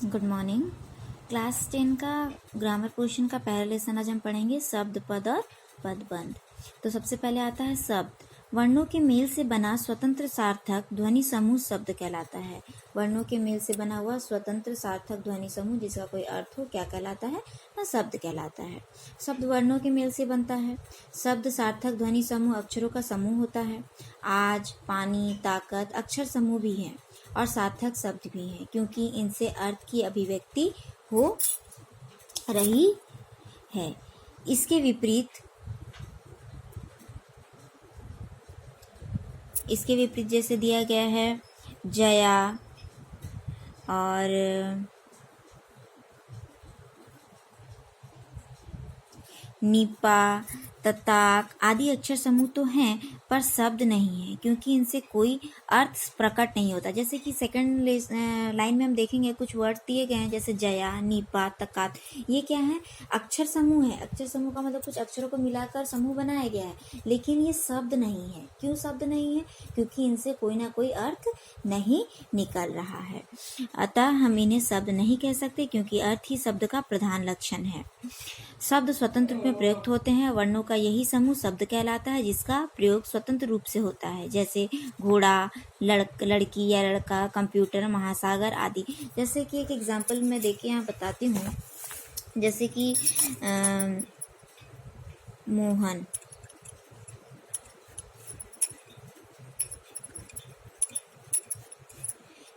Good morning. Class 10 का grammar portion का पहला लेसन आज हम पढ़ेंगे शब्द, पद और पदबंध। तो सबसे पहले आता है शब्द। वर्णों के मेल से बना स्वतंत्र सार्थक ध्वनि समूह शब्द कहलाता है। वर्णों के मेल से बना हुआ स्वतंत्र सार्थक ध्वनि समूह जिसका कोई अर्थ हो क्या कहलाता है? वह शब्द कहलाता है। शब्द वर्णों के मेल से बनता है। शब्द सार्थक ध्वनि समूह अक्षरों का समूह होता है। आज, पानी, ताकत अक्षर समूह भी हैं और सार्थक शब्द भी हैं क्योंकि इनसे अर्थ की अभिव्यक्ति हो रही है। इसके विपरीत जैसे दिया गया है जया और निपा, तताक आदि अक्षर समूह तो हैं पर शब्द नहीं है क्योंकि इनसे कोई अर्थ प्रकट नहीं होता। जैसे कि सेकंड लाइन में हम देखेंगे कुछ वर्ड दिए गए हैं जैसे जया, निपा, तकात। ये क्या है? अक्षर समूह है। अक्षर समूह का मतलब कुछ अक्षरों को मिलाकर समूह बनाया गया है, लेकिन ये शब्द नहीं है। क्यों शब्द नहीं है? क्योंकि इनसे कोई ना कोई अर्थ नहीं निकल रहा है। अतः हम इन्हें शब्द नहीं कह सकते क्योंकि अर्थ ही शब्द का प्रधान लक्षण है। शब्द स्वतंत्र रूप में प्रयुक्त होते हैं। वर्णों का यही समूह शब्द कहलाता है जिसका प्रयोग स्वतंत्र रूप से होता है, जैसे घोड़ा, लड़की या लड़का, कंप्यूटर, महासागर आदि। जैसे कि एक एग्जाम्पल मैं देके यहाँ बताती हूँ, जैसे कि मोहन,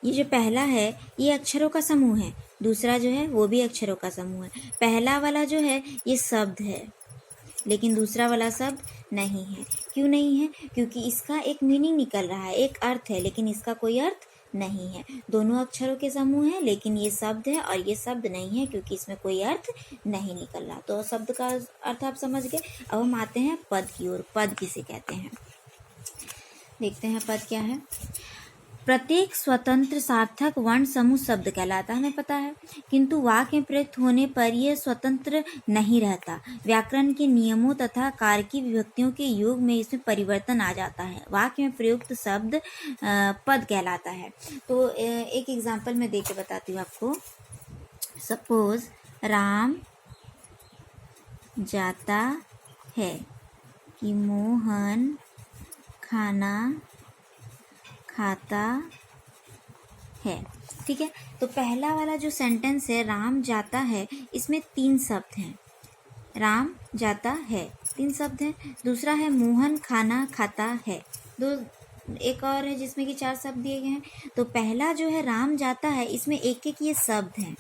ये जो पहला है ये अक्षरों का समूह है, दूसरा जो है वो भी अक्षरों का समूह है। पहला वाला जो है ये शब्द है लेकिन दूसरा वाला शब्द नहीं है। क्यों नहीं है? क्योंकि इसका एक मीनिंग निकल रहा है, एक अर्थ है, लेकिन इसका कोई अर्थ नहीं है। दोनों अक्षरों के समूह है लेकिन ये शब्द है और ये शब्द नहीं है क्योंकि इसमें कोई अर्थ नहीं निकल रहा। तो शब्द का अर्थ आप समझ गए। अब हम आते हैं पद की ओर। पद किसे कहते हैं देखते हैं। पद क्या है? प्रत्येक स्वतंत्र सार्थक वर्ण समूह शब्द कहलाता है, हमें पता है, किंतु वाक्य में प्रयुक्त होने पर यह स्वतंत्र नहीं रहता। व्याकरण के नियमों तथा कारकी विभक्तियों के योग में इसमें परिवर्तन आ जाता है। वाक्य में प्रयुक्त शब्द पद कहलाता है। तो एक एग्जाम्पल मैं देके बताती हूँ आपको। सपोज राम जाता है कि मोहन खाना खाता है। ठीक है, तो पहला वाला जो सेंटेंस है राम जाता है, इसमें 3 शब्द हैं। राम जाता है 3 शब्द हैं। दूसरा है मोहन खाना खाता है, एक और है जिसमें कि 4 शब्द दिए गए हैं। तो पहला जो है राम जाता है, इसमें एक एक ये शब्द हैं।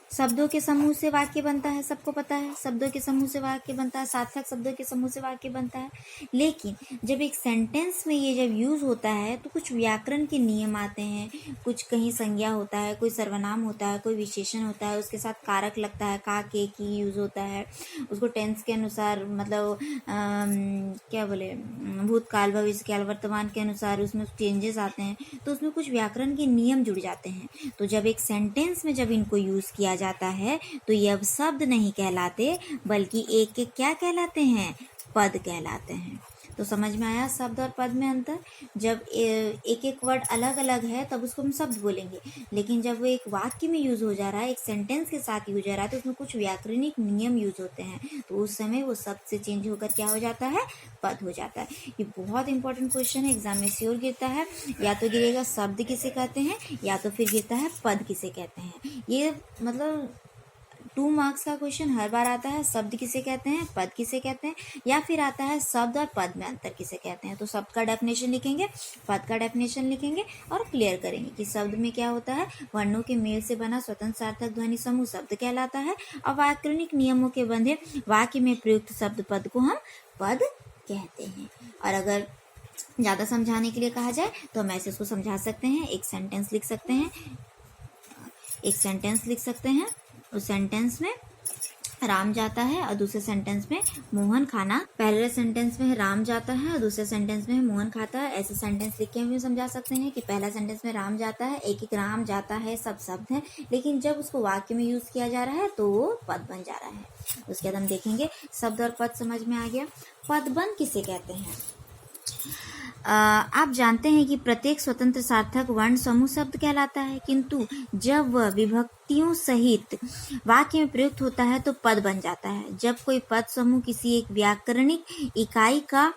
शब्दों के समूह से वाक्य बनता है, सबको पता है। शब्दों के समूह से वाक्य बनता है, सार्थक शब्दों के समूह से वाक्य बनता है। लेकिन जब एक सेंटेंस में ये जब यूज होता है तो कुछ व्याकरण के नियम आते हैं, कुछ कहीं संज्ञा होता है, कोई सर्वनाम होता है, कोई विशेषण होता है, उसके साथ कारक लगता है, का के की यूज होता है, उसको टेंस के अनुसार मतलब क्या बोले भूतकाल, भविष्यकाल, वर्तमान के अनुसार उसमें चेंजेस आते हैं, तो उसमें कुछ व्याकरण के नियम जुड़ जाते हैं। तो जब एक सेंटेंस में जब इनको यूज किया जाता है तो ये अब शब्द नहीं कहलाते बल्कि एक एक क्या कहलाते हैं? पद कहलाते हैं। तो समझ में आया शब्द और पद में अंतर? जब एक एक वर्ड अलग अलग है तब उसको हम शब्द बोलेंगे, लेकिन जब वो एक वाक्य में यूज हो जा रहा है, एक सेंटेंस के साथ यूज हो रहा है, तो उसमें कुछ व्याकरणिक नियम यूज होते हैं, तो उस समय वो शब्द से चेंज होकर क्या हो जाता है? पद हो जाता है। ये बहुत इंपॉर्टेंट क्वेश्चन है, एग्जाम में श्योर गिरता है। या तो गिरेगा शब्द किसे कहते हैं या तो फिर गिरता है पद किसे कहते हैं। ये मतलब 2 मार्क्स का क्वेश्चन हर बार आता है। शब्द किसे कहते हैं, पद किसे कहते हैं, या फिर आता है शब्द और पद में अंतर किसे कहते हैं। तो शब्द का डेफिनेशन लिखेंगे, पद का डेफिनेशन लिखेंगे और क्लियर करेंगे कि शब्द में क्या होता है। वर्णों के मेल से बना स्वतंत्र सार्थक ध्वनि समूह शब्द कहलाता है और व्याकरणिक नियमों के बंधे वाक्य में प्रयुक्त शब्द पद को हम पद कहते हैं। और अगर ज़्यादा समझाने के लिए कहा जाए तो हम ऐसे उसको समझा सकते हैं। एक सेंटेंस लिख सकते हैं, उस सेंटेंस में राम जाता है और दूसरे सेंटेंस में मोहन खाना, पहले सेंटेंस में राम जाता है और दूसरे सेंटेंस में मोहन खाता है। ऐसे सेंटेंस लिख के हम समझा सकते हैं कि पहला सेंटेंस में राम जाता है, एक एक राम जाता है, सब शब्द है, लेकिन जब उसको वाक्य में यूज किया जा रहा है तो वो पद बन जा रहा है। उसके बाद हम देखेंगे शब्द और पद समझ में आ गया। पदबंध किसे कहते हैं? आप जानते हैं कि प्रत्येक स्वतंत्र सार्थक वर्ण समूह शब्द कहलाता है, किंतु जब वह विभक्तियों सहित वाक्य में प्रयुक्त होता है तो पद बन जाता है। जब कोई पद समूह किसी एक व्याकरणिक इकाई का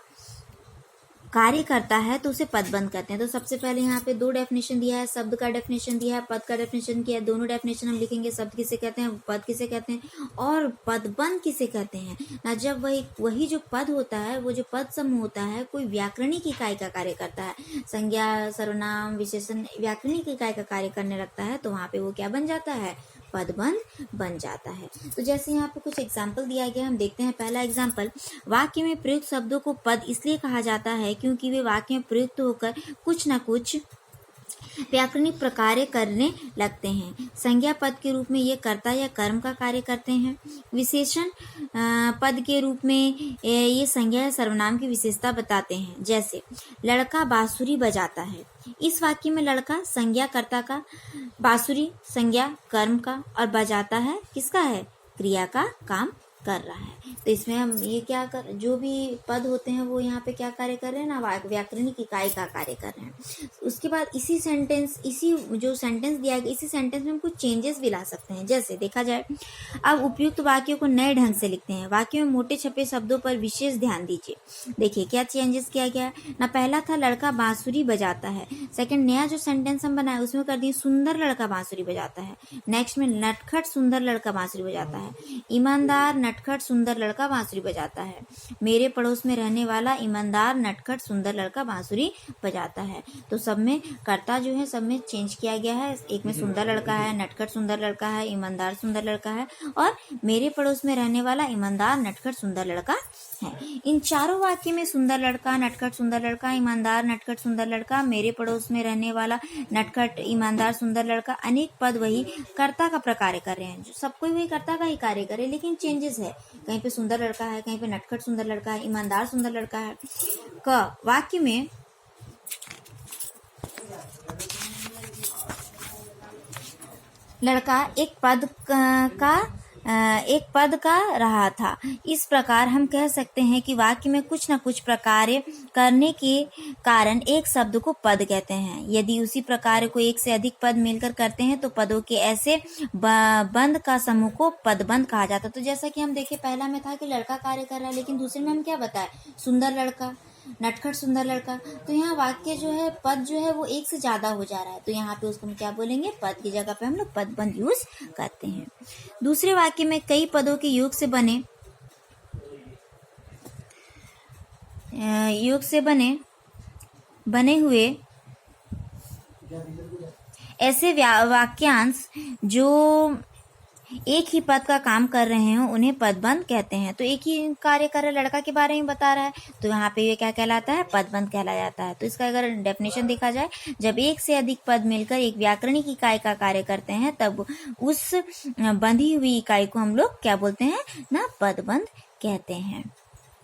कार्य करता है तो उसे पदबंध कहते हैं। तो सबसे पहले यहाँ पे 2 डेफिनेशन दिया है, शब्द का डेफिनेशन दिया है, पद का डेफिनेशन किया है। दोनों डेफिनेशन हम लिखेंगे, शब्द किसे कहते हैं, पद किसे कहते हैं और पदबंध किसे कहते हैं ना। जब वही जो पद होता है, वो जो पद समूह होता है, कोई व्याकरणिक इकाई का कार्य करता है, संज्ञा, सर्वनाम, विशेषण व्याकरणिक इकाई का कार्य करने लगता है, तो वहाँ पे वो क्या बन जाता है, पदबंध बन जाता है। तो जैसे यहाँ पे कुछ एग्जाम्पल दिया गया, हम देखते हैं। पहला एग्जाम्पल, वाक्य में प्रयुक्त शब्दों को पद इसलिए कहा जाता है क्योंकि वे वाक्य में प्रयुक्त होकर कुछ न कुछ व्याकरणिक प्रकार्य करने लगते हैं। संज्ञा पद के रूप में ये कर्ता या कर्म का कार्य करते हैं। विशेषण पद के रूप में ये संज्ञा या सर्वनाम की विशेषता बताते हैं। जैसे लड़का बांसुरी बजाता है, इस वाक्य में लड़का संज्ञा कर्ता का, बांसुरी संज्ञा कर्म का और बजाता है किसका है, क्रिया का काम कर रहा है। तो इसमें हम ये क्या कर, जो भी पद होते हैं वो यहाँ पे क्या कार्य कर रहे हैं ना, व्याकरणिक इकाई का कार्य कर रहे हैं। उसके बाद इसी जो सेंटेंस दिया गया, इसी सेंटेंस में हम कुछ चेंजेस भी ला सकते हैं। जैसे देखा जाए, अब उपयुक्त वाक्यों को नए ढंग से लिखते हैं। वाक्यों में मोटे छपे शब्दों पर विशेष ध्यान दीजिए। देखिए क्या चेंजेस किया गया ना। पहला था लड़का बांसुरी बजाता है। सेकंड, नया जो सेंटेंस हम बनाए उसमें कर दिए सुंदर लड़का बांसुरी बजाता है। नेक्स्ट में नटखट सुंदर लड़का बांसुरी बजाता है। ईमानदार नटखट सुंदर लड़का बांसुरी बजाता है। मेरे पड़ोस में रहने वाला ईमानदार नटखट सुंदर लड़का बांसुरी बजाता है। तो सब में कर्ता जो है सब में चेंज किया गया है। एक में सुंदर लड़का है, नटखट सुंदर लड़का है, ईमानदार सुंदर लड़का है और मेरे पड़ोस में रहने वाला ईमानदार नटखट सुंदर लड़का है। इन चारों वाक्य में सुंदर लड़का, नटखट सुंदर लड़का, ईमानदार नटखट सुंदर लड़का, मेरे पड़ोस में रहने वाला नटखट ईमानदार सुंदर लड़का, अनेक पद वही कर्ता का प्रकार कर रहे हैं। जो सब कोई वही कर्ता का ही कार्य करे, लेकिन चेंजेस है। कहीं पे सुंदर लड़का है, कहीं पे नटखट सुंदर लड़का है, ईमानदार सुंदर लड़का है। क वाक्य में लड़का एक पद का रहा था। इस प्रकार हम कह सकते हैं कि वाक्य में कुछ न कुछ प्रकार्य करने के कारण एक शब्द को पद कहते हैं। यदि उसी प्रकार को एक से अधिक पद मिलकर करते हैं तो पदों के ऐसे बंद का समूह को पदबंध कहा जाता है। तो जैसा कि हम देखे, पहला में था कि लड़का कार्य कर रहा है, लेकिन दूसरे में हम क्या बताए, सुंदर लड़का, नटखट सुंदर लड़का। तो यहाँ वाक्य जो है, पद जो है वो एक से ज्यादा हो जा रहा है, तो यहाँ पे उसको हम क्या बोलेंगे, पद की जगह पे हम लोग पदबंध यूज करते हैं। दूसरे वाक्य में कई पदों के योग से बने हुए ऐसे वाक्यांश जो एक ही पद का काम कर रहे हो उन्हें पदबंध कहते हैं। तो एक ही कार्य कर रहा, लड़का के बारे में बता रहा है, तो यहाँ पे ये क्या कहलाता है, पदबंध कहला जाता है। तो इसका अगर डेफिनेशन देखा जाए, जब एक से अधिक पद मिलकर एक व्याकरणिक इकाई का कार्य करते हैं तब उस बंधी हुई इकाई को हम लोग क्या बोलते हैं ना, पदबंध कहते हैं।